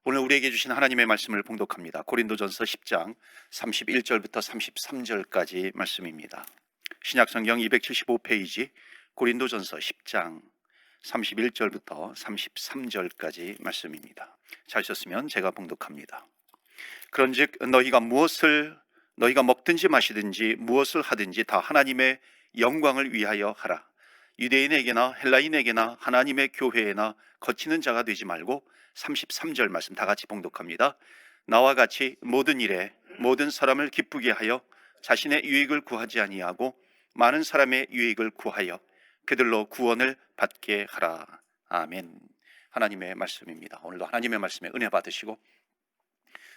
오늘 우리에게 주신 하나님의 말씀을 봉독합니다. 고린도전서 10장 31절부터 33절까지 말씀입니다. 신약성경 275페이지 고린도전서 10장 31절부터 33절까지 말씀입니다. 잘 썼으면 제가 봉독합니다. 그런즉 너희가 먹든지 마시든지 무엇을 하든지 다 하나님의 영광을 위하여 하라. 유대인에게나 헬라인에게나 하나님의 교회에나 거치는 자가 되지 말고 33절 말씀 다 같이 봉독합니다. 나와 같이 모든 일에 모든 사람을 기쁘게 하여 자신의 유익을 구하지 아니하고 많은 사람의 유익을 구하여 그들로 구원을 받게 하라. 아멘. 하나님의 말씀입니다. 오늘도 하나님의 말씀에 은혜 받으시고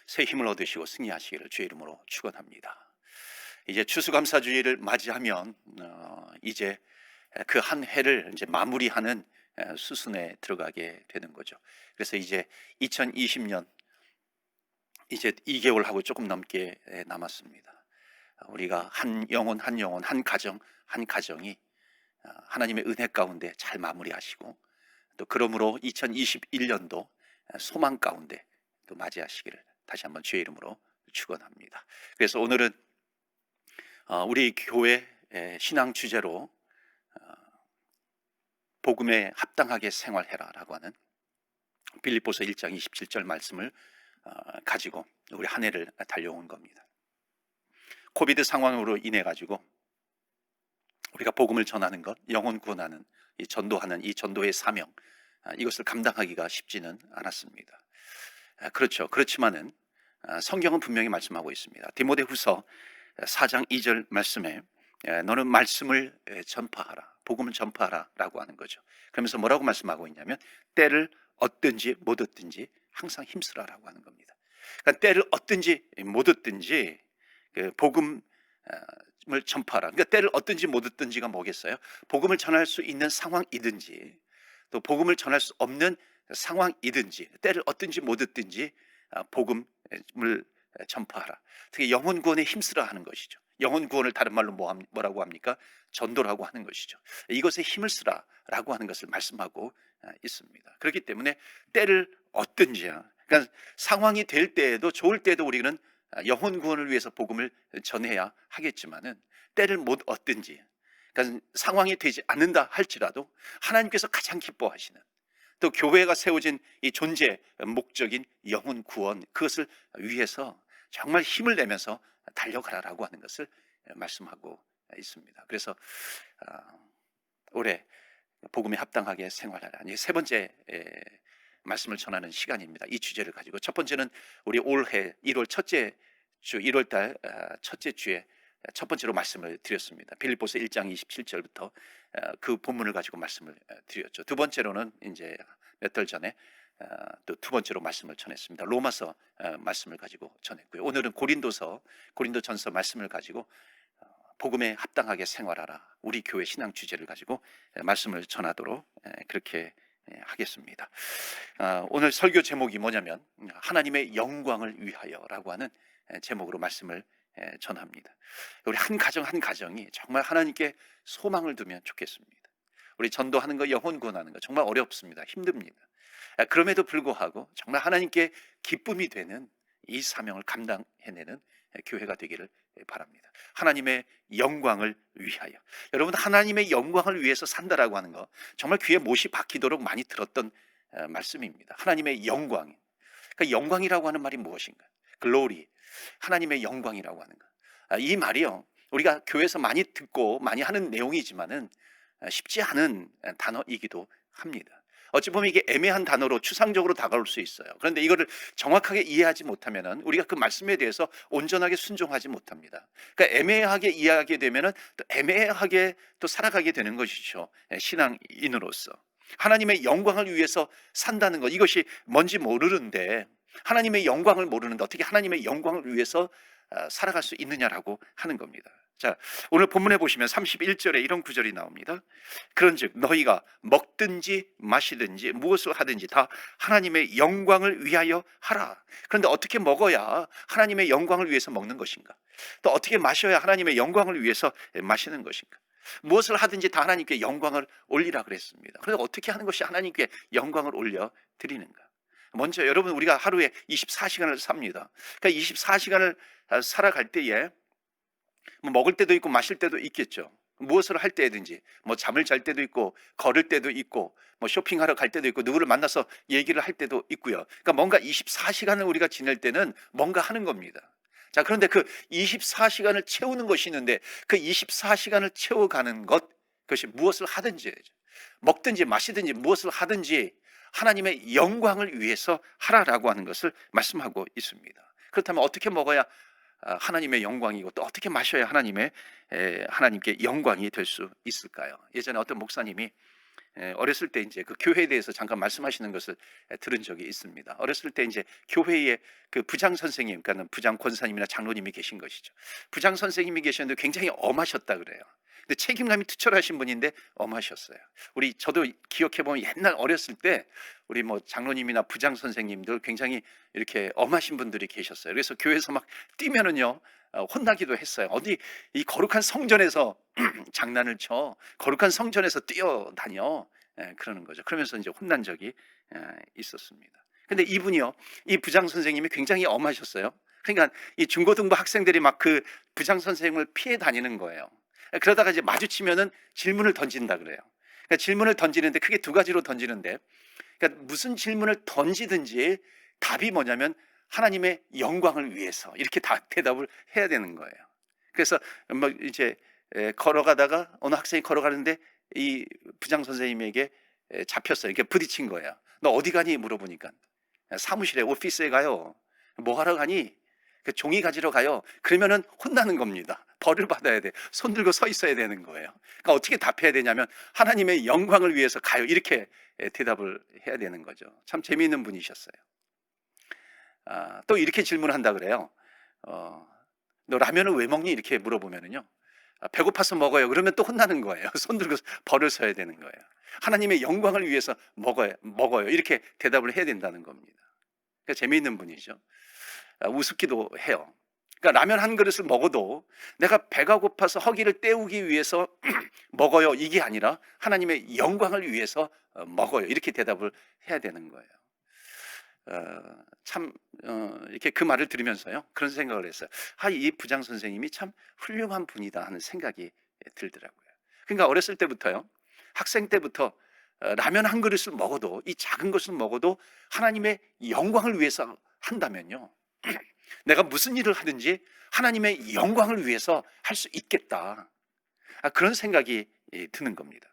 새 힘을 얻으시고 승리하시기를 주의 이름으로 축원합니다. 이제 추수감사주의를 맞이하면 이제 그 한 해를 이제 마무리하는 수순에 들어가게 되는 거죠. 그래서 이제 2020년 이제 2개월하고 조금 넘게 남았습니다. 우리가 한 영혼 한 가정이 하나님의 은혜 가운데 잘 마무리하시고 또 그러므로 2021년도 소망 가운데 또 맞이하시기를 다시 한번 주의 이름으로 축원합니다. 그래서 오늘은 우리 교회 신앙 주제로 복음에 합당하게 생활해라라고 하는 빌립보서 1장 27절 말씀을 가지고 우리 한 해를 달려온 겁니다. 코비드 상황으로 인해 가지고 우리가 복음을 전하는 것, 영혼 구원하는 전도하는 이 전도의 사명, 이것을 감당하기가 쉽지는 않았습니다. 그렇죠. 그렇지만은 성경은 분명히 말씀하고 있습니다. 디모데후서 4장 2절 말씀에 너는 말씀을 전파하라, 복음을 전파하라 라고 하는 거죠. 그러면서 뭐라고 말씀하고 있냐면 때를 얻든지 못 얻든지 항상 힘쓰라라고 하는 겁니다. 그러니까 때를 얻든지 못 얻든지 그 복음을 전파하라. 그러니까 때를 얻든지 못 얻든지가 뭐겠어요? 복음을 전할 수 있는 상황이든지 또 복음을 전할 수 없는 상황이든지 때를 얻든지 못 얻든지 복음을 전파하라. 특히 영혼 구원에 힘쓰라 하는 것이죠. 영혼 구원을 다른 말로 뭐라고 합니까? 전도라고 하는 것이죠. 이것에 힘을 쓰라라고 하는 것을 말씀하고 있습니다. 그렇기 때문에 때를 얻든지, 그러니까 상황이 될 때에도 좋을 때에도 우리는 영혼 구원을 위해서 복음을 전해야 하겠지만은 때를 못 얻든지, 그러니까 상황이 되지 않는다 할지라도 하나님께서 가장 기뻐하시는 또 교회가 세워진 이 존재 목적인 영혼 구원, 그것을 위해서 정말 힘을 내면서 달려가라라고 하는 것을 말씀하고 있습니다. 그래서 올해 복음에 합당하게 생활하라, 세 번째 말씀을 전하는 시간입니다. 이 주제를 가지고 첫 번째는 우리 올해 1월 첫째 주 1월달 첫째 주에 첫 번째로 말씀을 드렸습니다. 빌립보서 1장 27절부터 그 본문을 가지고 말씀을 드렸죠. 두 번째로는 이제 몇 달 전에 또 두 번째로 말씀을 전했습니다. 로마서 말씀을 가지고 전했고요. 오늘은 고린도전서 말씀을 가지고 복음에 합당하게 생활하라, 우리 교회 신앙 주제를 가지고 말씀을 전하도록 그렇게 하겠습니다. 오늘 설교 제목이 뭐냐면 하나님의 영광을 위하여라고 하는 제목으로 말씀을 전합니다. 우리 한 가정이 정말 하나님께 소망을 두면 좋겠습니다. 우리 전도하는 거, 영혼 구원하는 거 정말 어렵습니다. 힘듭니다. 그럼에도 불구하고 정말 하나님께 기쁨이 되는 이 사명을 감당해내는 교회가 되기를 바랍니다. 하나님의 영광을 위하여. 여러분, 하나님의 영광을 위해서 산다라고 하는 거 정말 귀에 못이 박히도록 많이 들었던 말씀입니다. 하나님의 영광. 그러니까 영광이라고 하는 말이 무엇인가? 글로리, 하나님의 영광이라고 하는 거. 이 말이요, 우리가 교회에서 많이 듣고 많이 하는 내용이지만은 쉽지 않은 단어이기도 합니다. 어찌 보면 이게 애매한 단어로 추상적으로 다가올 수 있어요. 그런데 이거를 정확하게 이해하지 못하면은 우리가 그 말씀에 대해서 온전하게 순종하지 못합니다. 그러니까 애매하게 이해하게 되면은 또 애매하게 또 살아가게 되는 것이죠. 신앙인으로서 하나님의 영광을 위해서 산다는 것, 이것이 뭔지 모르는데, 하나님의 영광을 모르는데 어떻게 하나님의 영광을 위해서 살아갈 수 있느냐라고 하는 겁니다. 자, 오늘 본문에 보시면 31절에 이런 구절이 나옵니다. 그런즉 너희가 먹든지 마시든지 무엇을 하든지 다 하나님의 영광을 위하여 하라. 그런데 어떻게 먹어야 하나님의 영광을 위해서 먹는 것인가? 또 어떻게 마셔야 하나님의 영광을 위해서 마시는 것인가? 무엇을 하든지 다 하나님께 영광을 올리라 그랬습니다. 그런데 어떻게 하는 것이 하나님께 영광을 올려 드리는가? 먼저 여러분, 우리가 하루에 24시간을 삽니다. 그러니까 24시간을 살아갈 때에 뭐 먹을 때도 있고 마실 때도 있겠죠. 무엇을 할 때든지, 뭐 잠을 잘 때도 있고 걸을 때도 있고 뭐 쇼핑하러 갈 때도 있고 누구를 만나서 얘기를 할 때도 있고요. 그러니까 뭔가 24시간을 우리가 지낼 때는 뭔가 하는 겁니다. 자, 그런데 그 24시간을 채우는 것이 있는데, 그 24시간을 채워가는 것, 그것이 무엇을 하든지, 먹든지 마시든지 무엇을 하든지 하나님의 영광을 위해서 하라라고 하는 것을 말씀하고 있습니다. 그렇다면 어떻게 먹어야 하나님의 영광이고, 또 어떻게 마셔야 하나님께 영광이 될 수 있을까요? 예전에 어떤 목사님이 어렸을 때 이제 그 교회에 대해서 잠깐 말씀하시는 것을 들은 적이 있습니다. 어렸을 때 이제 교회에 그 부장 선생님, 그러니까 부장 권사님이나 장로님이 계신 것이죠. 부장 선생님이 계셨는데 굉장히 엄하셨다 그래요. 근데 책임감이 투철하신 분인데 엄하셨어요. 저도 기억해 보면 옛날 어렸을 때 우리 뭐 장로님이나 부장 선생님들 굉장히 이렇게 엄하신 분들이 계셨어요. 그래서 교회에서 막 뛰면은요, 혼나기도 했어요. 어디 이 거룩한 성전에서 장난을 쳐, 거룩한 성전에서 뛰어다녀, 그러는 거죠. 그러면서 이제 혼난 적이 있었습니다. 근데 이분이요, 이 부장 선생님이 굉장히 엄하셨어요. 그러니까 이 중고등부 학생들이 막 그 부장 선생님을 피해 다니는 거예요. 그러다가 이제 마주치면은 질문을 던진다 그래요. 그러니까 질문을 던지는데 크게 두 가지로 던지는데, 그러니까 무슨 질문을 던지든지 답이 뭐냐면 하나님의 영광을 위해서, 이렇게 대답을 해야 되는 거예요. 그래서 뭐 이제 걸어가다가 어느 학생이 걸어가는데 이 부장 선생님에게 잡혔어요. 이렇게 부딪힌 거예요. 너 어디 가니 물어보니까 사무실에, 오피스에 가요. 뭐 하러 가니? 그 종이 가지러 가요. 그러면은 혼나는 겁니다. 벌을 받아야 돼. 손 들고 서 있어야 되는 거예요. 그러니까 어떻게 답해야 되냐면 하나님의 영광을 위해서 가요, 이렇게 대답을 해야 되는 거죠. 참 재미있는 분이셨어요. 또 이렇게 질문한다 그래요. 너 라면을 왜 먹니? 이렇게 물어보면은요, 배고파서 먹어요. 그러면 또 혼나는 거예요. 손 들고 벌을 서야 되는 거예요. 하나님의 영광을 위해서 먹어요. 이렇게 대답을 해야 된다는 겁니다. 그러니까 재미있는 분이죠. 우습기도 해요. 그러니까 라면 한 그릇을 먹어도 내가 배가 고파서 허기를 때우기 위해서 먹어요, 이게 아니라 하나님의 영광을 위해서 먹어요, 이렇게 대답을 해야 되는 거예요. 이렇게 그 말을 들으면서요, 그런 생각을 했어요. 이 부장 선생님이 참 훌륭한 분이다 하는 생각이 들더라고요. 그러니까 어렸을 때부터요, 학생 때부터 라면 한 그릇을 먹어도, 이 작은 것을 먹어도 하나님의 영광을 위해서 한다면요, 내가 무슨 일을 하든지 하나님의 영광을 위해서 할 수 있겠다, 그런 생각이 드는 겁니다.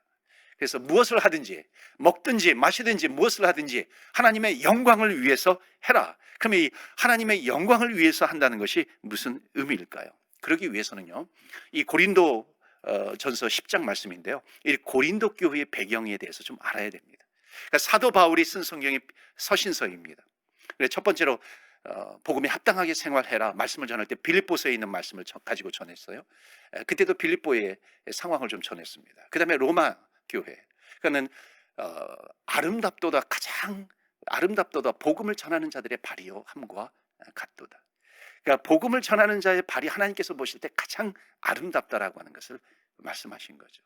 그래서 무엇을 하든지, 먹든지 마시든지 무엇을 하든지 하나님의 영광을 위해서 해라. 그러면 이 하나님의 영광을 위해서 한다는 것이 무슨 의미일까요? 그러기 위해서는요, 이 고린도 전서 10장 말씀인데요, 이 고린도 교회의 배경에 대해서 좀 알아야 됩니다. 그러니까 사도 바울이 쓴 성경의 서신서입니다. 그래서 첫 번째로 복음에 합당하게 생활해라 말씀을 전할 때 빌립보서에 있는 말씀을 가지고 전했어요. 그때도 빌립보의 상황을 좀 전했습니다. 그 다음에 로마 교회, 그러니까는 아름답도다, 가장 아름답도다, 복음을 전하는 자들의 발이함과 같도다. 그러니까 복음을 전하는 자의 발이 하나님께서 보실 때 가장 아름답다라고 하는 것을 말씀하신 거죠.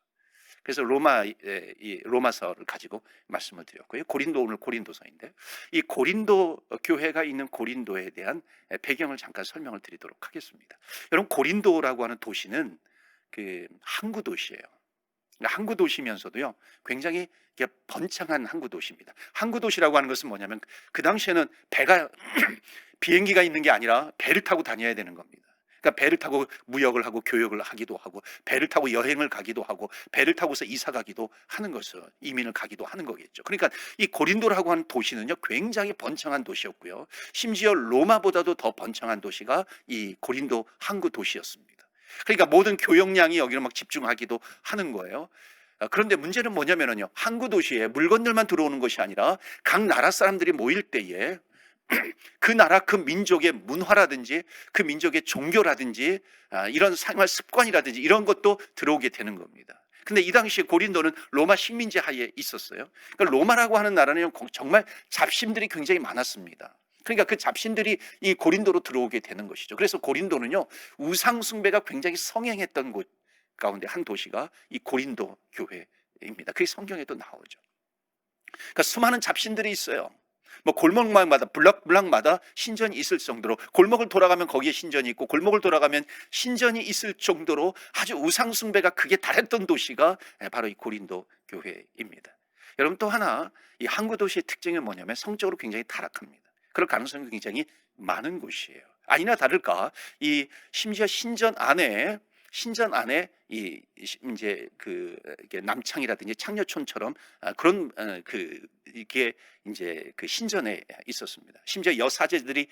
그래서 로마서를 가지고 말씀을 드렸고요. 오늘 고린도서인데, 이 고린도 교회가 있는 고린도에 대한 배경을 잠깐 설명을 드리도록 하겠습니다. 여러분, 고린도라고 하는 도시는 그 항구 도시예요. 항구 도시면서도요, 굉장히 번창한 항구 도시입니다. 항구 도시라고 하는 것은 뭐냐면, 그 당시에는 비행기가 있는 게 아니라 배를 타고 다녀야 되는 겁니다. 그러니까 배를 타고 무역을 하고 교역을 하기도 하고, 배를 타고 여행을 가기도 하고, 배를 타고서 이사 가기도 하는 것을, 이민을 가기도 하는 거겠죠. 그러니까 이 고린도라고 하는 도시는요, 굉장히 번창한 도시였고요, 심지어 로마보다도 더 번창한 도시가 이 고린도 항구 도시였습니다. 그러니까 모든 교역량이 여기로 막 집중하기도 하는 거예요. 그런데 문제는 뭐냐면요, 항구 도시에 물건들만 들어오는 것이 아니라 각 나라 사람들이 모일 때에 그 나라 그 민족의 문화라든지 그 민족의 종교라든지 이런 생활 습관이라든지 이런 것도 들어오게 되는 겁니다. 근데 이 당시에 고린도는 로마 식민지 하에 있었어요. 그러니까 로마라고 하는 나라는 정말 잡신들이 굉장히 많았습니다. 그러니까 그 잡신들이 이 고린도로 들어오게 되는 것이죠. 그래서 고린도는요, 우상 숭배가 굉장히 성행했던 곳 가운데 한 도시가 이 고린도 교회입니다. 그게 성경에도 나오죠. 그러니까 수많은 잡신들이 있어요. 뭐 골목마다 블락마다 신전이 있을 정도로, 골목을 돌아가면 거기에 신전이 있고 골목을 돌아가면 신전이 있을 정도로 아주 우상 숭배가 극에 달했던 도시가 바로 이 고린도 교회입니다. 여러분, 또 하나 이 항구 도시의 특징이 뭐냐면 성적으로 굉장히 타락합니다. 그럴 가능성이 굉장히 많은 곳이에요. 아니나 다를까 이 심지어 신전 안에 이 이제 그 이게 남창이라든지 창녀촌처럼 그런 이게 이제 그 신전에 있었습니다. 심지어 여사제들이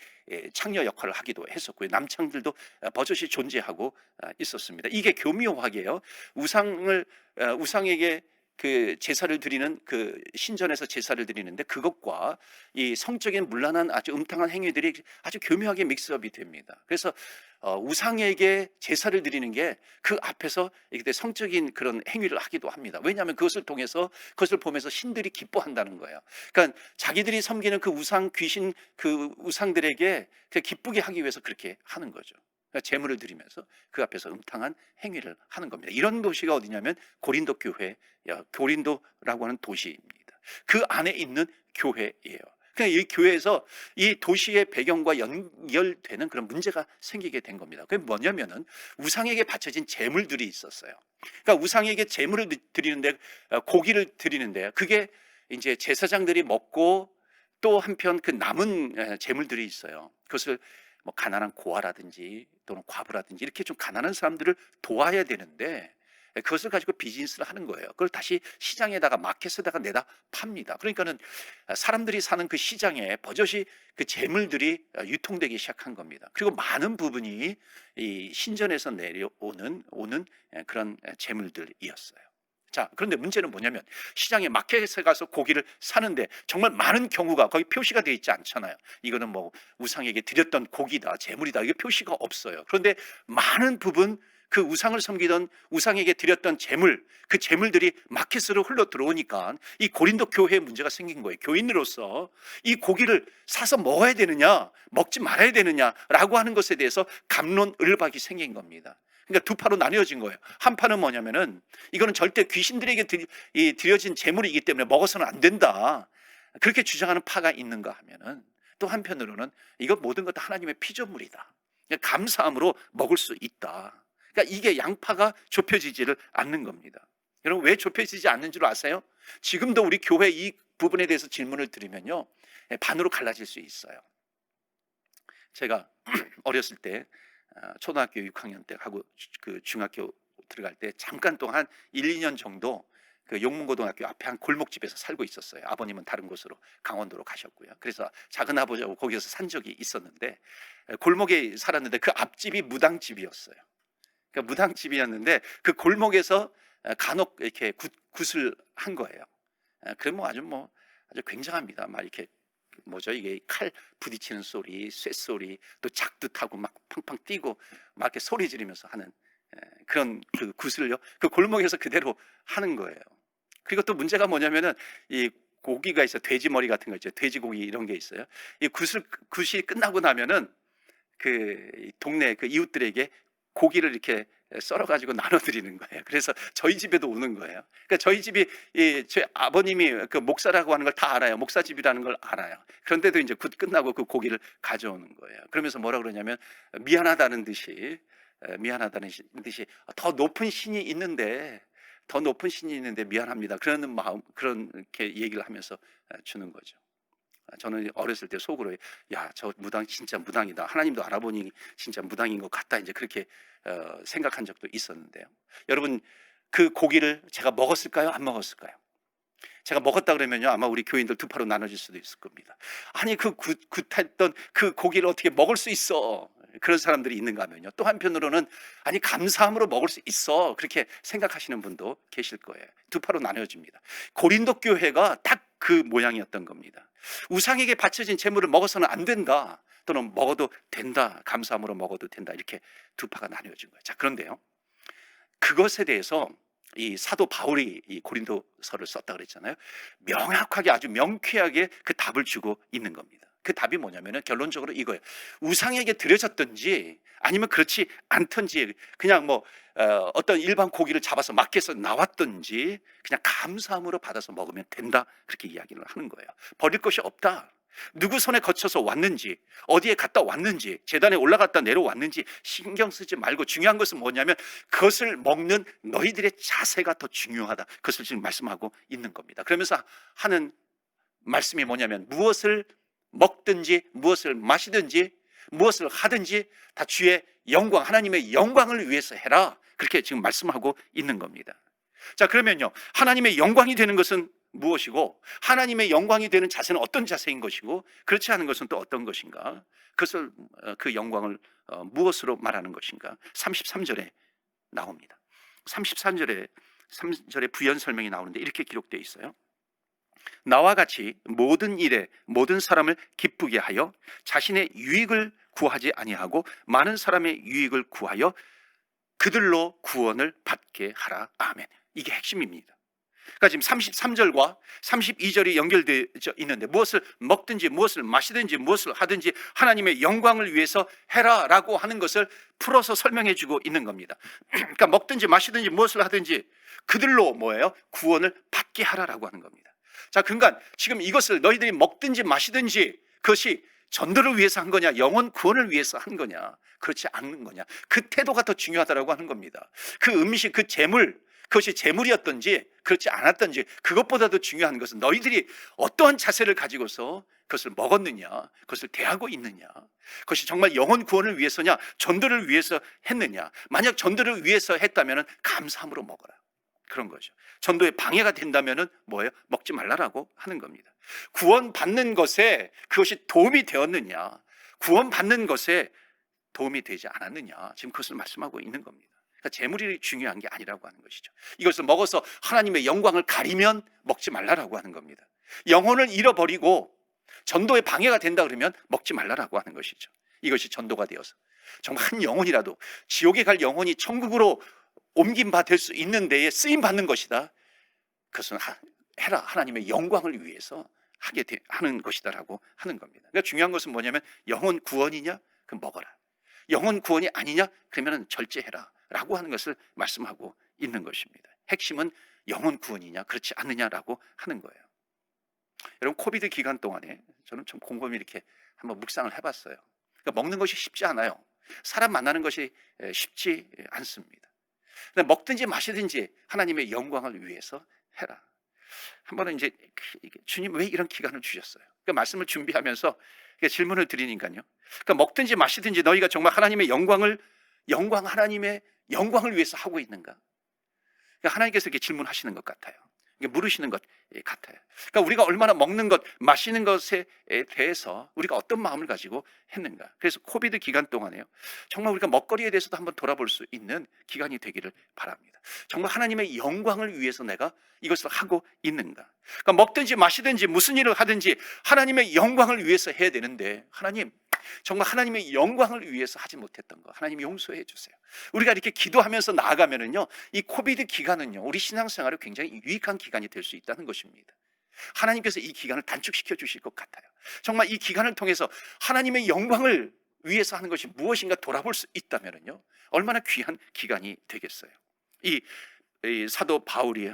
창녀 역할을 하기도 했었고요. 남창들도 버젓이 존재하고 있었습니다. 이게 교묘하게요. 우상에게 그 제사를 드리는 그 신전에서 제사를 드리는데 그것과 이 성적인 문란한 아주 음탕한 행위들이 아주 교묘하게 믹스업이 됩니다. 그래서 우상에게 제사를 드리는 게 그 앞에서 이렇게 성적인 그런 행위를 하기도 합니다. 왜냐하면 그것을 통해서 그것을 보면서 신들이 기뻐한다는 거예요. 그러니까 자기들이 섬기는 그 우상 귀신 그 우상들에게 기쁘게 하기 위해서 그렇게 하는 거죠. 그러니까 제물을 드리면서 그 앞에서 음탕한 행위를 하는 겁니다. 이런 도시가 어디냐면 고린도 교회, 고린도라고 하는 도시입니다. 그 안에 있는 교회예요. 그냥 이 교회에서 이 도시의 배경과 연결되는 그런 문제가 생기게 된 겁니다. 그게 뭐냐면은 우상에게 바쳐진 제물들이 있었어요. 그러니까 우상에게 제물을 드리는데 고기를 드리는데 그게 이제 제사장들이 먹고 또 한편 그 남은 제물들이 있어요. 그것을 뭐 가난한 고아라든지 또는 과부라든지 이렇게 좀 가난한 사람들을 도와야 되는데 그것을 가지고 비즈니스를 하는 거예요. 그걸 다시 시장에다가 마켓에다가 내다 팝니다. 그러니까는 사람들이 사는 그 시장에 버젓이 그 재물들이 유통되기 시작한 겁니다. 그리고 많은 부분이 이 신전에서 내려오는 그런 재물들이었어요. 자, 그런데 문제는 뭐냐면 시장에 마켓에 가서 고기를 사는데 정말 많은 경우가 거기 표시가 되어 있지 않잖아요. 이거는 뭐 우상에게 드렸던 고기다, 재물이다, 이게 표시가 없어요. 그런데 많은 부분 그 우상을 섬기던 우상에게 드렸던 재물, 그 재물들이 마켓으로 흘러 들어오니까 이 고린도 교회에 문제가 생긴 거예요. 교인으로서 이 고기를 사서 먹어야 되느냐, 먹지 말아야 되느냐라고 하는 것에 대해서 갑론을박이 생긴 겁니다. 그러니까 두 파로 나뉘어진 거예요. 한 파는 뭐냐면은 이거는 절대 귀신들에게 드려진 재물이기 때문에 먹어서는 안 된다, 그렇게 주장하는 파가 있는가 하면은 또 한편으로는 이거 모든 것 다 하나님의 피조물이다, 감사함으로 먹을 수 있다. 그러니까 이게 양파가 좁혀지지를 않는 겁니다. 여러분, 왜 좁혀지지 않는 줄 아세요? 지금도 우리 교회 이 부분에 대해서 질문을 드리면요, 반으로 갈라질 수 있어요. 제가 어렸을 때 초등학교 6학년 때 하고 그 중학교 들어갈 때 잠깐 동안 1, 2년 정도 그 용문고등학교 앞에 한 골목집에서 살고 있었어요. 아버님은 다른 곳으로 강원도로 가셨고요. 그래서 작은 아버지하고 거기서 산 적이 있었는데 골목에 살았는데 그 앞집이 무당집이었어요. 그러니까 무당집이었는데 그 골목에서 간혹 이렇게 굿을 한 거예요. 그러면 아주 굉장합니다. 막 이렇게 뭐죠, 이게 칼 부딪히는 소리, 쇳소리, 또 작두타고 막 팡팡 뛰고 막 이렇게 소리 지르면서 하는 그런 그 굿을요, 그 골목에서 그대로 하는 거예요. 그리고 또 문제가 뭐냐면은 이 고기가 있어요. 돼지 머리 같은 거 있죠. 돼지고기 이런 게 있어요. 이 굿이 끝나고 나면은 그 동네 그 이웃들에게 고기를 이렇게 썰어 가지고 나눠 드리는 거예요. 그래서 저희 집에도 오는 거예요. 그러니까 저희 집이 제 아버님이 그 목사라고 하는 걸 다 알아요. 목사집이라는 걸 알아요. 그런데도 이제 굿 끝나고 그 고기를 가져오는 거예요. 그러면서 뭐라 그러냐면 미안하다는 듯이 더 높은 신이 있는데 미안합니다, 그러는 마음, 그렇게 얘기를 하면서 주는 거죠. 저는 어렸을 때 속으로 야, 저 무당 진짜 무당이다, 하나님도 알아보니 진짜 무당인 것 같다, 이제 그렇게 생각한 적도 있었는데요. 여러분, 그 고기를 제가 먹었을까요, 안 먹었을까요? 제가 먹었다 그러면요, 아마 우리 교인들 두 파로 나눠질 수도 있을 겁니다. 아니, 그 굿했던 그 고기를 어떻게 먹을 수 있어, 그런 사람들이 있는가 하면요, 또 한편으로는 아니, 감사함으로 먹을 수 있어, 그렇게 생각하시는 분도 계실 거예요. 두 파로 나눠집니다. 고린도 교회가 딱 그 모양이었던 겁니다. 우상에게 바쳐진 재물을 먹어서는 안 된다, 또는 먹어도 된다, 감사함으로 먹어도 된다, 이렇게 두 파가 나뉘어진 거예요. 자, 그런데요, 그것에 대해서 이 사도 바울이 이 고린도서를 썼다 그랬잖아요. 명확하게, 아주 명쾌하게 그 답을 주고 있는 겁니다. 그 답이 뭐냐면은 결론적으로 이거예요. 우상에게 드려졌든지 아니면 그렇지 않든지 그냥 어떤 일반 고기를 잡아서 마켓에서 나왔든지 그냥 감사함으로 받아서 먹으면 된다, 그렇게 이야기를 하는 거예요. 버릴 것이 없다. 누구 손에 거쳐서 왔는지, 어디에 갔다 왔는지, 제단에 올라갔다 내려왔는지 신경 쓰지 말고 중요한 것은 뭐냐면 그것을 먹는 너희들의 자세가 더 중요하다. 그것을 지금 말씀하고 있는 겁니다. 그러면서 하는 말씀이 뭐냐면 무엇을 먹든지 무엇을 마시든지 무엇을 하든지 다 주의 영광, 하나님의 영광을 위해서 해라. 그렇게 지금 말씀하고 있는 겁니다. 자, 그러면요, 하나님의 영광이 되는 것은 무엇이고 하나님의 영광이 되는 자세는 어떤 자세인 것이고 그렇지 않은 것은 또 어떤 것인가? 그것을 그 영광을 무엇으로 말하는 것인가? 33절에 나옵니다. 33절에 부연 설명이 나오는데 이렇게 기록되어 있어요. 나와 같이 모든 일에 모든 사람을 기쁘게 하여 자신의 유익을 구하지 아니하고 많은 사람의 유익을 구하여 그들로 구원을 받게 하라. 아멘. 이게 핵심입니다. 그러니까 지금 33절과 32절이 연결되어 있는데 무엇을 먹든지 무엇을 마시든지 무엇을 하든지 하나님의 영광을 위해서 해라라고 하는 것을 풀어서 설명해 주고 있는 겁니다. 그러니까 먹든지 마시든지 무엇을 하든지 그들로 뭐예요? 구원을 받게 하라라고 하는 겁니다. 자, 그러니까 지금 이것을 너희들이 먹든지 마시든지 그것이 전도를 위해서 한 거냐, 영혼 구원을 위해서 한 거냐, 그렇지 않는 거냐, 그 태도가 더 중요하다라고 하는 겁니다. 그 음식, 그 재물, 그것이 재물이었던지 그렇지 않았던지 그것보다도 중요한 것은 너희들이 어떠한 자세를 가지고서 그것을 먹었느냐, 그것을 대하고 있느냐, 그것이 정말 영혼 구원을 위해서냐, 전도를 위해서 했느냐. 만약 전도를 위해서 했다면 감사함으로 먹어라, 그런 거죠. 전도에 방해가 된다면 뭐예요? 먹지 말라라고 하는 겁니다. 구원받는 것에 그것이 도움이 되었느냐, 구원받는 것에 도움이 되지 않았느냐, 지금 그것을 말씀하고 있는 겁니다. 그러니까 재물이 중요한 게 아니라고 하는 것이죠. 이것을 먹어서 하나님의 영광을 가리면 먹지 말라라고 하는 겁니다. 영혼을 잃어버리고 전도에 방해가 된다 그러면 먹지 말라라고 하는 것이죠. 이것이 전도가 되어서 정말 한 영혼이라도 지옥에 갈 영혼이 천국으로 옮긴 바 될 수 있는 데에 쓰임 받는 것이다. 그것은 해라, 하나님의 영광을 위해서 하는 것이다라고 하는 겁니다. 그러니까 중요한 것은 뭐냐면 영혼 구원이냐? 그럼 먹어라. 영혼 구원이 아니냐? 그러면 절제해라 라고 하는 것을 말씀하고 있는 것입니다. 핵심은 영혼 구원이냐 그렇지 않느냐라고 하는 거예요. 여러분, 코비드 기간 동안에 저는 좀 곰곰이 이렇게 한번 묵상을 해봤어요. 그러니까 먹는 것이 쉽지 않아요. 사람 만나는 것이 쉽지 않습니다. 근데 먹든지 마시든지 하나님의 영광을 위해서 해라. 한 번은 이제 주님 왜 이런 기간을 주셨어요? 그러니까 말씀을 준비하면서 질문을 드리니까요. 그러니까 먹든지 마시든지 너희가 정말 하나님의 하나님의 영광을 위해서 하고 있는가? 그러니까 하나님께서 이렇게 질문하시는 것 같아요. 물으시는 것 같아요. 그러니까 우리가 얼마나 먹는 것, 마시는 것에 대해서 우리가 어떤 마음을 가지고 했는가? 그래서 코비드 기간 동안에요, 정말 우리가 먹거리에 대해서도 한번 돌아볼 수 있는 기간이 되기를 바랍니다. 정말 하나님의 영광을 위해서 내가 이것을 하고 있는가? 그러니까 먹든지 마시든지 무슨 일을 하든지 하나님의 영광을 위해서 해야 되는데, 하나님 정말 하나님의 영광을 위해서 하지 못했던 거 하나님 용서해 주세요. 우리가 이렇게 기도하면서 나아가면은요, 이 코비드 기간은요 우리 신앙생활에 굉장히 유익한 기간이 될 수 있다는 것입니다. 하나님께서 이 기간을 단축시켜 주실 것 같아요. 정말 이 기간을 통해서 하나님의 영광을 위해서 하는 것이 무엇인가 돌아볼 수 있다면은요 얼마나 귀한 기간이 되겠어요. 이 사도 바울이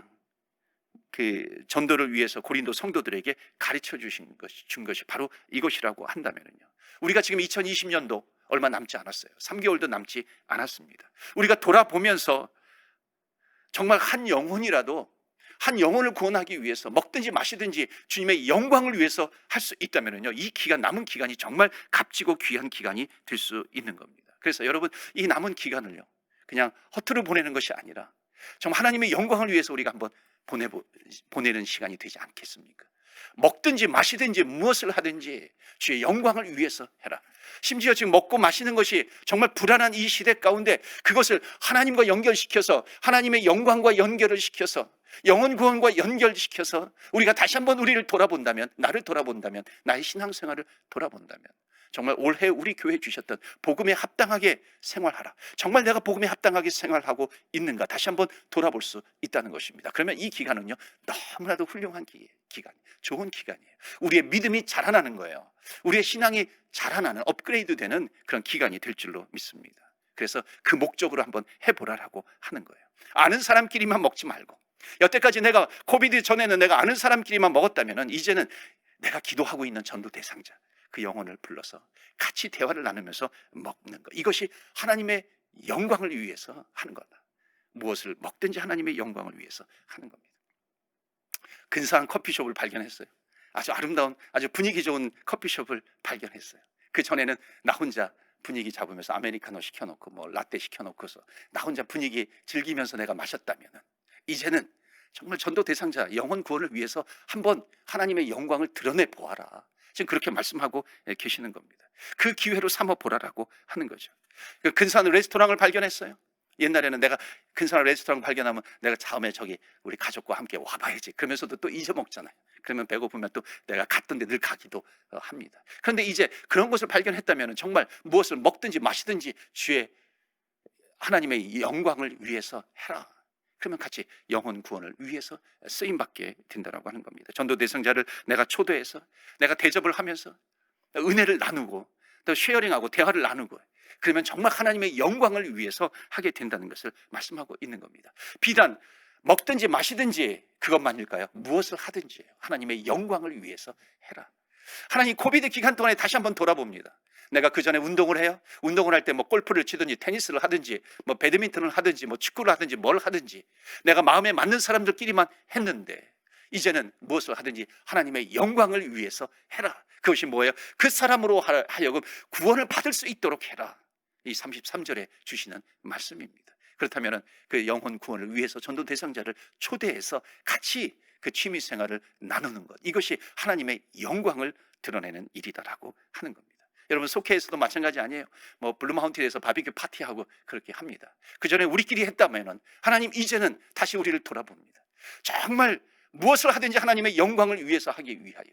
그 전도를 위해서 고린도 성도들에게 가르쳐 준 것이 바로 이것이라고 한다면요, 우리가 지금 2020년도 얼마 남지 않았어요. 3개월도 남지 않았습니다. 우리가 돌아보면서 정말 한 영혼을 구원하기 위해서 먹든지 마시든지 주님의 영광을 위해서 할 수 있다면요, 이 기간, 남은 기간이 정말 값지고 귀한 기간이 될 수 있는 겁니다. 그래서 여러분, 이 남은 기간을요 그냥 허투루 보내는 것이 아니라 정말 하나님의 영광을 위해서 우리가 한번 보내는 시간이 되지 않겠습니까? 먹든지 마시든지 무엇을 하든지 주의 영광을 위해서 해라. 심지어 지금 먹고 마시는 것이 정말 불안한 이 시대 가운데 그것을 하나님과 연결시켜서 하나님의 영광과 연결을 시켜서 영혼 구원과 연결시켜서 우리가 다시 한번 우리를 돌아본다면, 나를 돌아본다면, 나의 신앙생활을 돌아본다면 정말 올해 우리 교회에 주셨던 복음에 합당하게 생활하라. 정말 내가 복음에 합당하게 생활하고 있는가 다시 한번 돌아볼 수 있다는 것입니다. 그러면 이 기간은요 너무나도 훌륭한 기간, 좋은 기간이에요. 우리의 믿음이 자라나는 거예요. 우리의 신앙이 자라나는, 업그레이드 되는 그런 기간이 될 줄로 믿습니다. 그래서 그 목적으로 한번 해보라라고 하는 거예요. 아는 사람끼리만 먹지 말고, 여태까지 내가 코비드 전에는 내가 아는 사람끼리만 먹었다면 이제는 내가 기도하고 있는 전도 대상자, 그 영혼을 불러서 같이 대화를 나누면서 먹는 것, 이것이 하나님의 영광을 위해서 하는 거다. 무엇을 먹든지 하나님의 영광을 위해서 하는 겁니다. 근사한 커피숍을 발견했어요. 아주 아름다운, 아주 분위기 좋은 커피숍을 발견했어요. 그 전에는 나 혼자 분위기 잡으면서 아메리카노 시켜놓고 뭐 라떼 시켜놓고서 나 혼자 분위기 즐기면서 내가 마셨다면은, 이제는 정말 전도 대상자 영혼 구원을 위해서 한번 하나님의 영광을 드러내 보아라, 지금 그렇게 말씀하고 계시는 겁니다. 그 기회로 삼아 보라라고 하는 거죠. 그 근사한 레스토랑을 발견했어요. 옛날에는 내가 근사한 레스토랑 발견하면 내가 다음에 저기 우리 가족과 함께 와봐야지 그러면서도 또 잊어먹잖아요. 그러면 배고프면 또 내가 갔던 데 늘 가기도 합니다. 그런데 이제 그런 것을 발견했다면 정말 무엇을 먹든지 마시든지 주의 하나님의 영광을 위해서 해라. 그러면 같이 영혼 구원을 위해서 쓰임받게 된다고 하는 겁니다. 전도 대상자를 내가 초대해서 내가 대접을 하면서 은혜를 나누고 또 쉐어링하고 대화를 나누고, 그러면 정말 하나님의 영광을 위해서 하게 된다는 것을 말씀하고 있는 겁니다. 비단 먹든지 마시든지 그것만일까요? 무엇을 하든지 하나님의 영광을 위해서 해라. 하나님 코비드 기간 동안에 다시 한번 돌아봅니다. 내가 그 전에 운동을 해요. 운동을 할 때 뭐 골프를 치든지 테니스를 하든지 뭐 배드민턴을 하든지 뭐 축구를 하든지 뭘 하든지 내가 마음에 맞는 사람들끼리만 했는데, 이제는 무엇을 하든지 하나님의 영광을 위해서 해라. 그것이 뭐예요? 그 사람으로 하여금 구원을 받을 수 있도록 해라. 이 33절에 주시는 말씀입니다. 그렇다면 그 영혼 구원을 위해서 전도 대상자를 초대해서 같이 그 취미 생활을 나누는 것, 이것이 하나님의 영광을 드러내는 일이다라고 하는 겁니다. 여러분 속회에서도 마찬가지 아니에요? 뭐 블루마운틴에서 바비큐 파티하고 그렇게 합니다. 그 전에 우리끼리 했다면은 하나님 이제는 다시 우리를 돌아봅니다. 정말 무엇을 하든지 하나님의 영광을 위해서 하기 위하여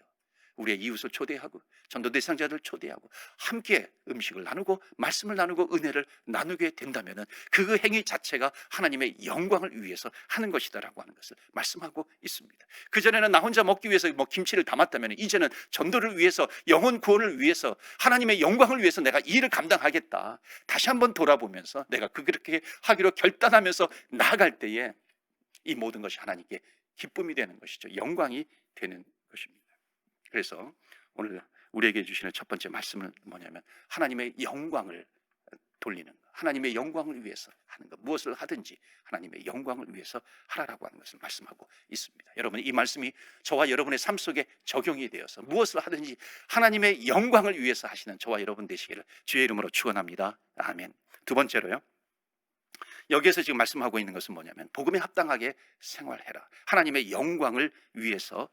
우리의 이웃을 초대하고 전도 대상자들 초대하고 함께 음식을 나누고 말씀을 나누고 은혜를 나누게 된다면 그 행위 자체가 하나님의 영광을 위해서 하는 것이다라고 하는 것을 말씀하고 있습니다. 그전에는 나 혼자 먹기 위해서 뭐 김치를 담았다면 이제는 전도를 위해서 영혼 구원을 위해서 하나님의 영광을 위해서 내가 이 일을 감당하겠다, 다시 한번 돌아보면서 내가 그렇게 하기로 결단하면서 나아갈 때에 이 모든 것이 하나님께 기쁨이 되는 것이죠. 영광이 되는 것입니다. 그래서 오늘 우리에게 주시는 첫 번째 말씀은 뭐냐면 하나님의 영광을 돌리는 것, 하나님의 영광을 위해서 하는 것, 무엇을 하든지 하나님의 영광을 위해서 하라라고 하는 것을 말씀하고 있습니다. 여러분 이 말씀이 저와 여러분의 삶 속에 적용이 되어서 무엇을 하든지 하나님의 영광을 위해서 하시는 저와 여러분 되시기를 주의 이름으로 축원합니다. 아멘. 두 번째로요, 여기에서 지금 말씀하고 있는 것은 뭐냐면 복음에 합당하게 생활해라, 하나님의 영광을 위해서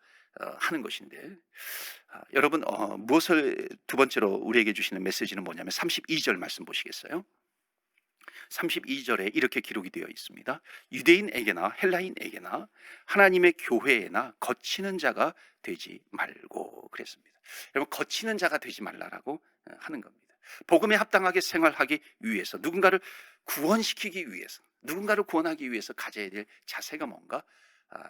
하는 것인데, 여러분 무엇을 두 번째로 우리에게 주시는 메시지는 뭐냐면 32절 말씀 보시겠어요? 32절에 이렇게 기록이 되어 있습니다. 유대인에게나 헬라인에게나 하나님의 교회에나 거치는 자가 되지 말고 그랬습니다. 여러분 거치는 자가 되지 말라라고 하는 겁니다. 복음에 합당하게 생활하기 위해서, 누군가를 구원시키기 위해서, 누군가를 구원하기 위해서 가져야 될 자세가 뭔가?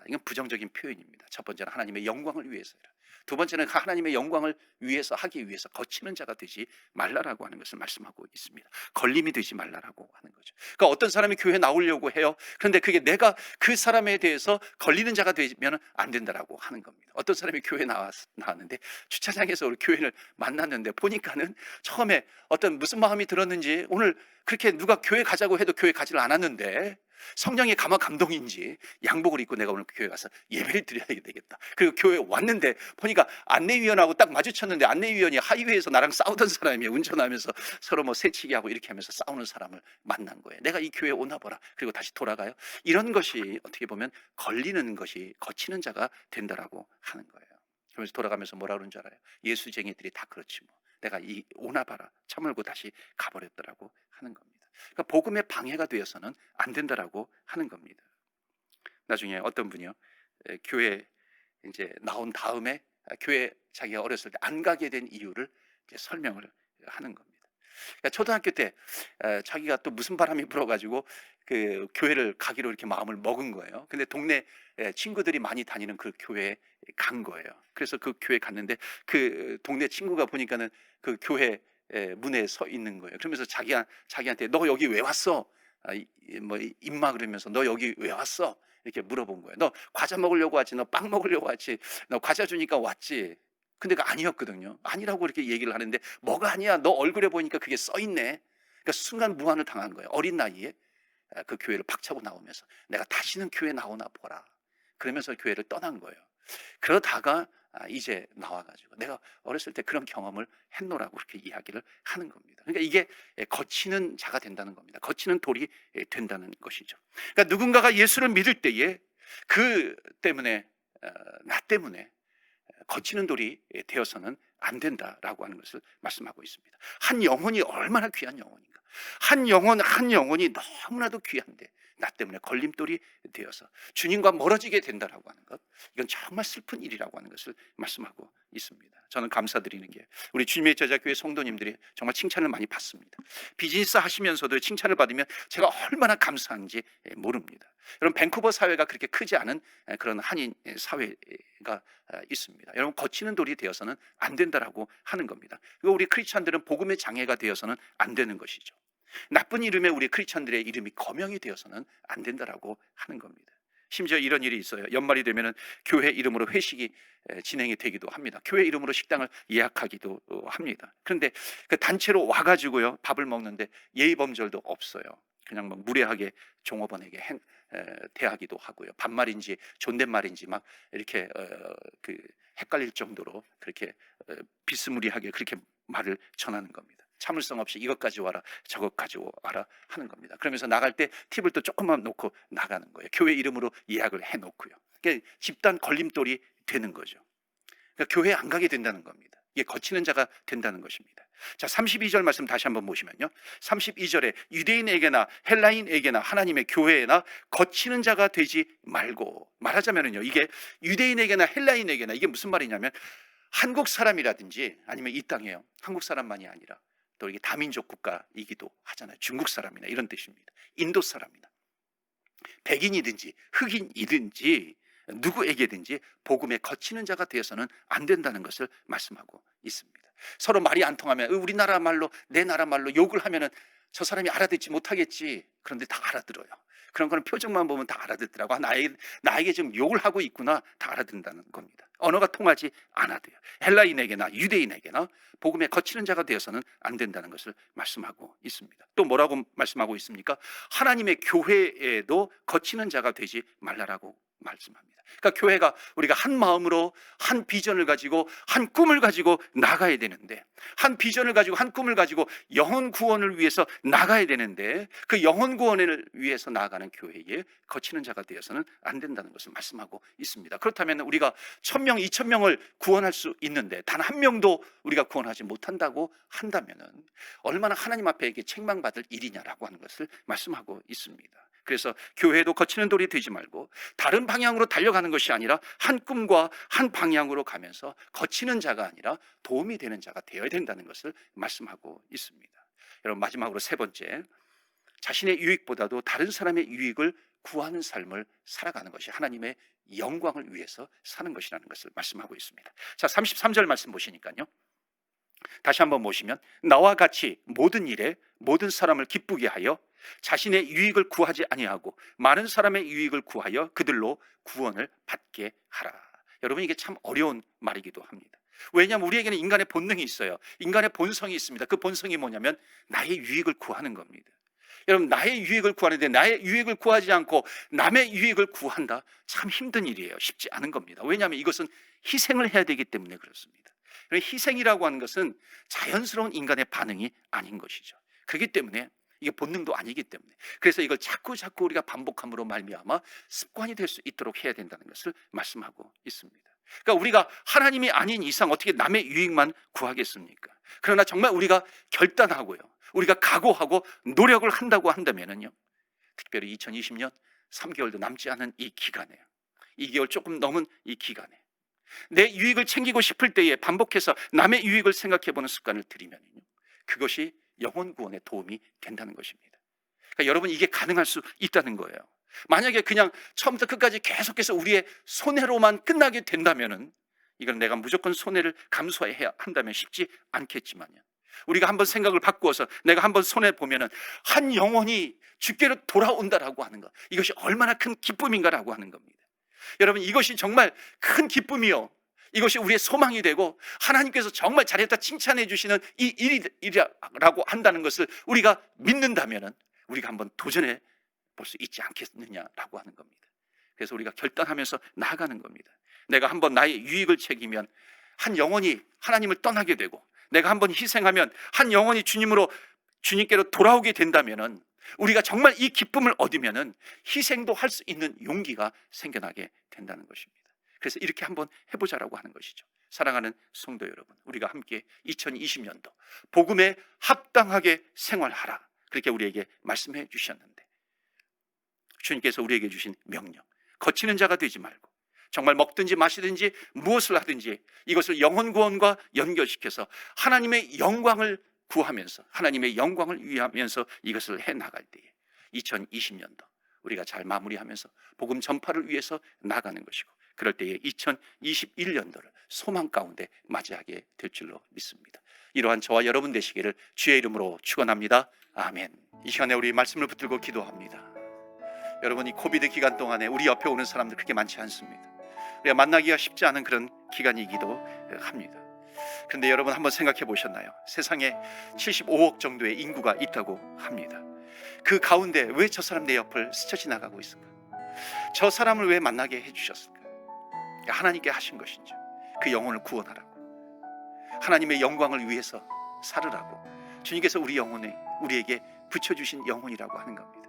이건 부정적인 표현입니다. 첫 번째는 하나님의 영광을 위해서라. 두 번째는 하나님의 영광을 위해서 하기 위해서 거치는 자가 되지 말라라고 하는 것을 말씀하고 있습니다. 걸림이 되지 말라라고 하는 거죠. 그러니까 어떤 사람이 교회에 나오려고 해요. 그런데 그게 내가 그 사람에 대해서 걸리는 자가 되면 안 된다라고 하는 겁니다. 어떤 사람이 교회에 나왔는데 주차장에서 우리 교회를 만났는데 보니까는 처음에 어떤 무슨 마음이 들었는지, 오늘 그렇게 누가 교회 가자고 해도 교회 가지를 않았는데 성령의 감동인지 양복을 입고 내가 오늘 교회 가서 예배를 드려야 되겠다. 그리고 교회에 왔는데 보니까 안내위원하고 딱 마주쳤는데 안내위원이 하이웨이에서 나랑 싸우던 사람이에요. 운전하면서 서로 뭐 새치기 하고 이렇게 하면서 싸우는 사람을 만난 거예요. 내가 이 교회에 오나 보라. 그리고 다시 돌아가요. 이런 것이 어떻게 보면 걸리는 것이 거치는 자가 된다라고 하는 거예요. 그러면서 돌아가면서 뭐라 그러는 줄 알아요? 예수쟁이들이 다 그렇지 뭐. 내가 이 오나 봐라 참을고 다시 가버렸더라고 하는 겁니다. 그러니까 복음에 방해가 되어서는 안 된다라고 하는 겁니다. 나중에 어떤 분이요, 교회 이제 나온 다음에 교회 자기가 어렸을 때 안 가게 된 이유를 이제 설명을 하는 겁니다. 그러니까 초등학교 때 자기가 또 무슨 바람이 불어가지고 그 교회를 가기로 이렇게 마음을 먹은 거예요. 근데 동네 친구들이 많이 다니는 그 교회에 간 거예요. 그래서 그 교회 갔는데 그 동네 친구가 보니까는 그 교회 문에 서 있는 거예요. 그러면서 자기한테 너 여기 왜 왔어? 뭐 임마 그러면서 너 여기 왜 왔어? 이렇게 물어본 거예요. 너 과자 먹으려고 왔지? 너 빵 먹으려고 왔지? 너 과자 주니까 왔지? 근데 그 아니었거든요. 아니라고 이렇게 얘기를 하는데 뭐가 아니야? 너 얼굴에 보니까 그게 써 있네. 그러니까 순간 무안을 당한 거예요. 어린 나이에 그 교회를 박차고 나오면서 내가 다시는 교회 나오나 보라. 그러면서 교회를 떠난 거예요. 그러다가 이제 나와 가지고 내가 어렸을 때 그런 경험을 했노라고 그렇게 이야기를 하는 겁니다. 그러니까 이게 거치는 자가 된다는 겁니다. 거치는 돌이 된다는 것이죠. 그러니까 누군가가 예수를 믿을 때에 그 때문에 나 때문에 거치는 돌이 되어서는 안 된다라고 하는 것을 말씀하고 있습니다. 한 영혼이 얼마나 귀한 영혼인가. 한 영혼이 너무나도 귀한데 나 때문에 걸림돌이 되어서 주님과 멀어지게 된다라고 하는 것, 이건 정말 슬픈 일이라고 하는 것을 말씀하고 있습니다. 저는 감사드리는 게 우리 주님의 제자교회 성도님들이 정말 칭찬을 많이 받습니다. 비즈니스 하시면서도 칭찬을 받으면 제가 얼마나 감사한지 모릅니다. 여러분, 밴쿠버 사회가 그렇게 크지 않은 그런 한인 사회가 있습니다. 여러분, 거치는 돌이 되어서는 안 된다라고 하는 겁니다. 그리고 우리 크리스찬들은 복음의 장애가 되어서는 안 되는 것이죠. 나쁜 이름에 우리 크리스찬들의 이름이 거명이 되어서는 안 된다라고 하는 겁니다. 심지어 이런 일이 있어요. 연말이 되면은 교회 이름으로 회식이 진행이 되기도 합니다. 교회 이름으로 식당을 예약하기도 합니다. 그런데 그 단체로 와가지고요 밥을 먹는데 예의 범절도 없어요. 그냥 막 무례하게 종업원에게 대하기도 하고요. 반말인지 존댓말인지 막 이렇게 그 헷갈릴 정도로 그렇게 비스무리하게 그렇게 말을 전하는 겁니다. 참을성 없이 이것 가져와라 저것 가져와라 하는 겁니다. 그러면서 나갈 때 팁을 또 조금만 놓고 나가는 거예요. 교회 이름으로 예약을 해놓고요. 그러니까 집단 걸림돌이 되는 거죠. 그러니까 교회에 안 가게 된다는 겁니다. 이게 거치는 자가 된다는 것입니다. 자, 32절 말씀 다시 한번 보시면요, 32절에 유대인에게나 헬라인에게나 하나님의 교회에나 거치는 자가 되지 말고, 말하자면요, 이게 유대인에게나 헬라인에게나, 이게 무슨 말이냐면 한국 사람이라든지 아니면 이 땅에요, 한국 사람만이 아니라 또 이게 다민족 국가이기도 하잖아요. 중국 사람이나 이런 뜻입니다. 인도 사람이나 백인이든지 흑인이든지 누구에게든지 복음에 거치는 자가 되어서는 안 된다는 것을 말씀하고 있습니다. 서로 말이 안 통하면 우리나라 말로 내 나라 말로 욕을 하면은 저 사람이 알아듣지 못하겠지. 그런데 다 알아들어요. 그런 거는 표정만 보면 다 알아듣더라고. 나에게 지금 욕을 하고 있구나. 다 알아듣는다는 겁니다. 언어가 통하지 않아도요. 헬라인에게나 유대인에게나 복음에 거치는 자가 되어서는 안 된다는 것을 말씀하고 있습니다. 또 뭐라고 말씀하고 있습니까? 하나님의 교회에도 거치는 자가 되지 말라라고 말씀합니다. 그러니까 교회가 우리가 한 마음으로 한 비전을 가지고 한 꿈을 가지고 나가야 되는데, 한 비전을 가지고 한 꿈을 가지고 영혼 구원을 위해서 나가야 되는데, 그 영혼 구원을 위해서 나아가는 교회에 거치는 자가 되어서는 안 된다는 것을 말씀하고 있습니다. 그렇다면 우리가 1000명, 2000명을 구원할 수 있는데 단 한 명도 우리가 구원하지 못한다고 한다면은 얼마나 하나님 앞에 이게 책망받을 일이냐라고 하는 것을 말씀하고 있습니다. 그래서 교회도 거치는 돌이 되지 말고 다른 방향으로 달려가는 것이 아니라 한 꿈과 한 방향으로 가면서 거치는 자가 아니라 도움이 되는 자가 되어야 된다는 것을 말씀하고 있습니다. 여러분, 마지막으로 세 번째, 자신의 유익보다도 다른 사람의 유익을 구하는 삶을 살아가는 것이 하나님의 영광을 위해서 사는 것이라는 것을 말씀하고 있습니다. 자, 33절 말씀 보시니까요, 다시 한번 보시면 나와 같이 모든 일에 모든 사람을 기쁘게 하여 자신의 유익을 구하지 아니하고 많은 사람의 유익을 구하여 그들로 구원을 받게 하라. 여러분, 이게 참 어려운 말이기도 합니다. 왜냐하면 우리에게는 인간의 본능이 있어요. 인간의 본성이 있습니다. 그 본성이 뭐냐면 나의 유익을 구하는 겁니다. 여러분, 나의 유익을 구하는데 나의 유익을 구하지 않고 남의 유익을 구한다, 참 힘든 일이에요. 쉽지 않은 겁니다. 왜냐하면 이것은 희생을 해야 되기 때문에 그렇습니다. 희생이라고 하는 것은 자연스러운 인간의 반응이 아닌 것이죠. 그렇기 때문에 이게 본능도 아니기 때문에, 그래서 이걸 자꾸 우리가 반복함으로 말미암아 습관이 될 수 있도록 해야 된다는 것을 말씀하고 있습니다. 그러니까 우리가 하나님이 아닌 이상 어떻게 남의 유익만 구하겠습니까? 그러나 정말 우리가 결단하고요, 우리가 각오하고 노력을 한다고 한다면은요, 특별히 2020년 3개월도 남지 않은 이 기간에, 2개월 조금 넘은 이 기간에 내 유익을 챙기고 싶을 때에 반복해서 남의 유익을 생각해보는 습관을 들이면요, 그것이 영혼 구원에 도움이 된다는 것입니다. 그러니까 여러분, 이게 가능할 수 있다는 거예요. 만약에 그냥 처음부터 끝까지 계속해서 우리의 손해로만 끝나게 된다면은, 이건 내가 무조건 손해를 감수해야 한다면 쉽지 않겠지만요, 우리가 한번 생각을 바꾸어서 내가 한번 손해 보면은 한 영혼이 주께로 돌아온다라고 하는 것, 이것이 얼마나 큰 기쁨인가라고 하는 겁니다. 여러분, 이것이 정말 큰 기쁨이요, 이것이 우리의 소망이 되고 하나님께서 정말 잘했다 칭찬해 주시는 이 일이라고 한다는 것을 우리가 믿는다면 우리가 한번 도전해 볼 수 있지 않겠느냐라고 하는 겁니다. 그래서 우리가 결단하면서 나아가는 겁니다. 내가 한번 나의 유익을 책이면 한 영혼이 하나님을 떠나게 되고, 내가 한번 희생하면 한 영혼이 주님께로 돌아오게 된다면 우리가 정말 이 기쁨을 얻으면 희생도 할 수 있는 용기가 생겨나게 된다는 것입니다. 그래서 이렇게 한번 해보자라고 하는 것이죠. 사랑하는 성도 여러분, 우리가 함께 2020년도 복음에 합당하게 생활하라, 그렇게 우리에게 말씀해 주셨는데, 주님께서 우리에게 주신 명령, 거치는 자가 되지 말고 정말 먹든지 마시든지 무엇을 하든지 이것을 영혼 구원과 연결시켜서 하나님의 영광을 구하면서 하나님의 영광을 위하면서 이것을 해나갈 때에 2020년도 우리가 잘 마무리하면서 복음 전파를 위해서 나가는 것이고, 그럴 때에 2021년도를 소망 가운데 맞이하게 될 줄로 믿습니다. 이러한 저와 여러분 되시기를 주의 이름으로 축원합니다. 아멘. 이 시간에 우리 말씀을 붙들고 기도합니다. 여러분, 이 코비드 기간 동안에 우리 옆에 오는 사람들 그렇게 많지 않습니다. 우리가 만나기가 쉽지 않은 그런 기간이기도 합니다. 그런데 여러분 한번 생각해 보셨나요? 세상에 75억 정도의 인구가 있다고 합니다. 그 가운데 왜 저 사람 내 옆을 스쳐 지나가고 있을까? 저 사람을 왜 만나게 해주셨을까? 하나님께 하신 것인지, 그 영혼을 구원하라고, 하나님의 영광을 위해서 살으라고 주님께서 우리 영혼에 우리에게 붙여주신 영혼이라고 하는 겁니다.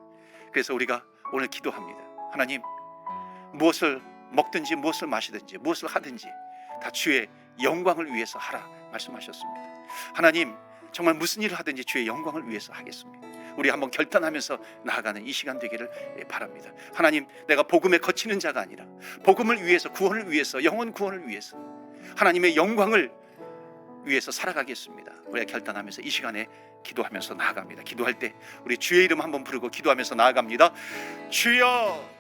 그래서 우리가 오늘 기도합니다. 하나님, 무엇을 먹든지 무엇을 마시든지 무엇을 하든지 다 주의 영광을 위해서 하라 말씀하셨습니다. 하나님, 정말 무슨 일을 하든지 주의 영광을 위해서 하겠습니다. 우리 한번 결단하면서 나아가는 이 시간 되기를 바랍니다. 하나님, 내가 복음에 거치는 자가 아니라 복음을 위해서, 구원을 위해서, 영혼 구원을 위해서, 하나님의 영광을 위해서 살아가겠습니다. 우리가 결단하면서 이 시간에 기도하면서 나아갑니다. 기도할 때 우리 주의 이름 한번 부르고 기도하면서 나아갑니다. 주여